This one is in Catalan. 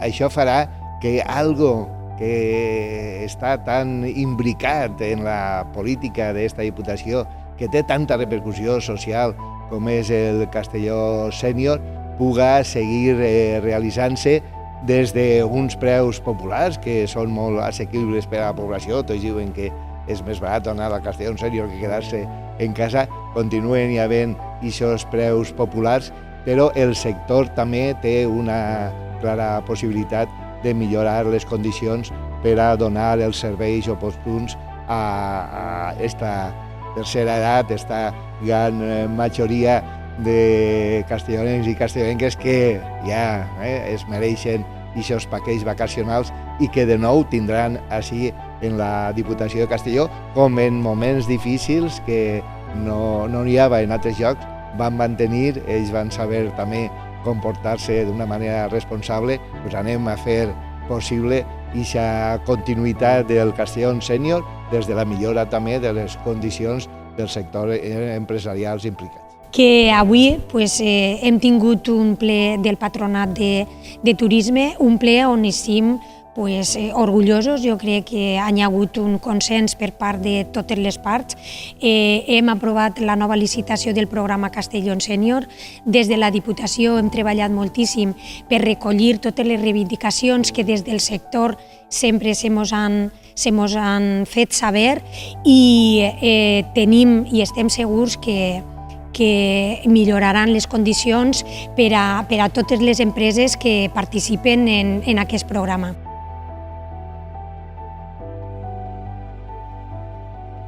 això farà que algo que està tan imbricat en la política d'esta Diputació, que té tanta repercussió social com és el Castelló Sènior, puga seguir realitzant-se des d'uns preus populars que són molt assequibles per a la població. Tots diuen que és més barat anar al Castelló Sènior que quedar-se en casa. Continuen hi havent aquests preus populars, però el sector també té una clara possibilitat de millorar les condicions per a donar els serveis oportuns a aquesta tercera edat, aquesta gran majoria de castellonencs i castellonenques que ja es mereixen aquests paquets vacacionals i que de nou tindran així en la Diputació de Castelló, com en moments difícils que no n'hi havia en altres llocs, van mantenir, ells van saber també comportar-se d'una manera responsable. Doncs anem a fer possible aquesta continuïtat del Castelló Sènior des de la millora també de les condicions del sector empresarials implicats. Que avui hem tingut un ple del Patronat de Turisme, un ple on estem orgullosos. Jo crec que hi ha hagut un consens per part de totes les parts. Hem aprovat la nova licitació del programa Castelló Sènior. Des de la Diputació hem treballat moltíssim per recollir totes les reivindicacions que des del sector sempre se mos han fet saber i tenim i estem segurs que milloraran les condicions per a totes les empreses que participen en aquest programa.